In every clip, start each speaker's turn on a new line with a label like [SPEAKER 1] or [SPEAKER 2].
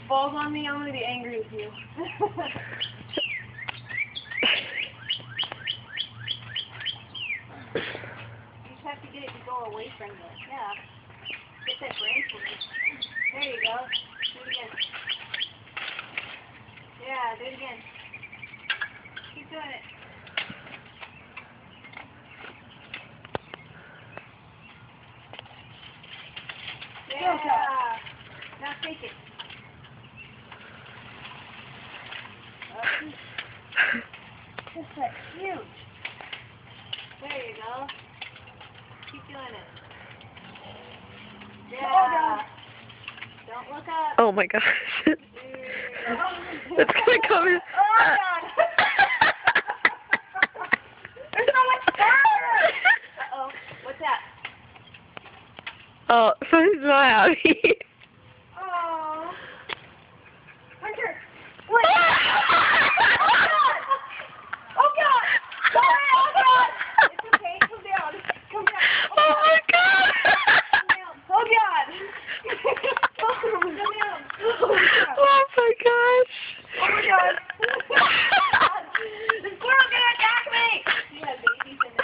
[SPEAKER 1] falls on me, I'm gonna be angry with you. You just have to get it to go away from you. Yeah. Get that brain fluid. There you go. Do it again. Yeah, do it again. Keep doing it. Yeah. Now take it. Just like huge. There you go. Keep doing it. Yeah. Don't look up.
[SPEAKER 2] Oh my gosh. It's gonna come in.
[SPEAKER 1] Oh God. There's so much fire. Uh-oh. What's that?
[SPEAKER 2] Oh, someone's not happy.
[SPEAKER 1] Oh. Hunter. Wait. Oh God. Sorry. Oh God. It's okay. Come down. Come down.
[SPEAKER 2] Oh my god.
[SPEAKER 1] Come down. Oh God. Come down.
[SPEAKER 2] Oh my gosh.
[SPEAKER 1] Oh my God. The squirrel's gonna attack me. You have babies in it.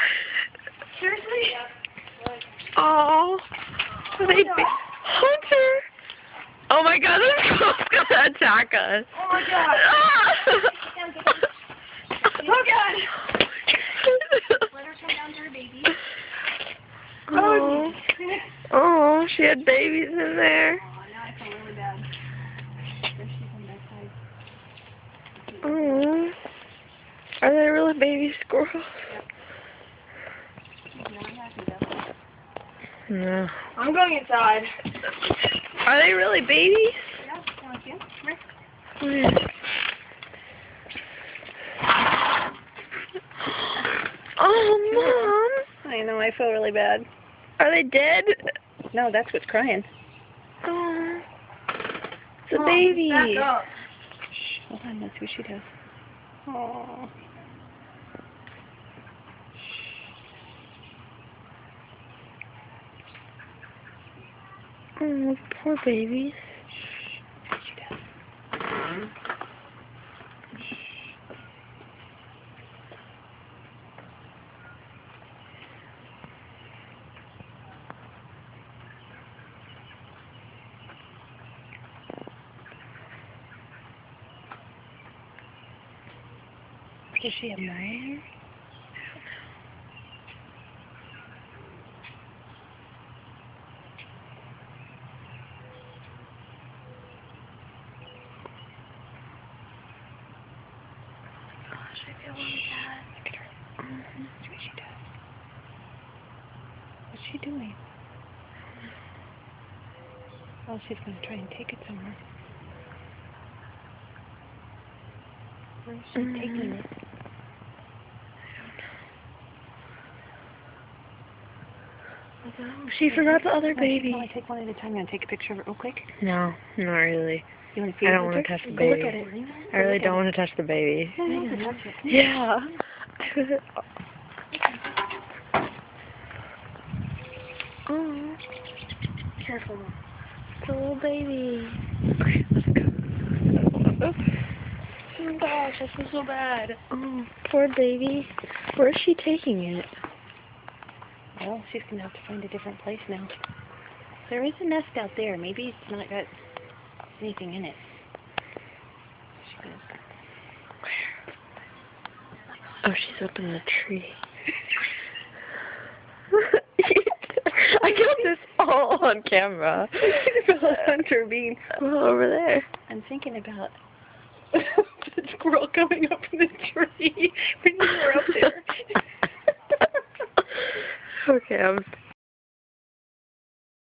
[SPEAKER 1] Seriously? Yeah.
[SPEAKER 2] Oh. Hunter. Oh my god, this girl's gonna attack us.
[SPEAKER 1] Oh my God. Oh God. Let her come down to her baby.
[SPEAKER 2] Oh. Oh, she had babies in there.
[SPEAKER 1] Oh, now I feel really bad. There she's on that side.
[SPEAKER 2] Oh. Are they really baby squirrels?
[SPEAKER 1] Yep. She's not happy though.
[SPEAKER 2] No.
[SPEAKER 1] I'm going inside.
[SPEAKER 2] Are they really babies?
[SPEAKER 1] Yeah, sounds good. Come here.
[SPEAKER 2] Where? Oh, Mom.
[SPEAKER 1] I know, I feel really bad.
[SPEAKER 2] Are they dead?
[SPEAKER 1] No, that's what's crying.
[SPEAKER 2] Oh. It's a baby.
[SPEAKER 1] Back up. Shh, hold on, let's see what she does. Oh.
[SPEAKER 2] Oh, poor babies.
[SPEAKER 1] What she does. Does she have no hair? Gosh, I feel really bad. Look at her. See what she does. What's she doing? Oh, she's going to try and take it somewhere. Where is she taking it?
[SPEAKER 2] She forgot the other baby.
[SPEAKER 1] Can I take one at a time? You want to take a picture of it real quick?
[SPEAKER 2] No, not really.
[SPEAKER 1] You want to
[SPEAKER 2] I don't want to touch the baby.
[SPEAKER 1] Go look at it.
[SPEAKER 2] I really don't want to touch the baby.
[SPEAKER 1] Touch it.
[SPEAKER 2] Yeah. Oh,
[SPEAKER 1] Careful, Mom.
[SPEAKER 2] it's a little baby. Okay, let's go.
[SPEAKER 1] Oh my gosh, I feel so bad.
[SPEAKER 2] Oh, poor baby. Where's she taking it?
[SPEAKER 1] Well, she's going to have to find a different place now. There is a nest out there. Maybe it's not got anything in it. She goes.
[SPEAKER 2] Oh, she's up in the tree. I got this all on camera.
[SPEAKER 1] About Hunter being
[SPEAKER 2] over there.
[SPEAKER 1] I'm thinking about the squirrel coming up in the tree when you were up there.
[SPEAKER 2] Okay, I'm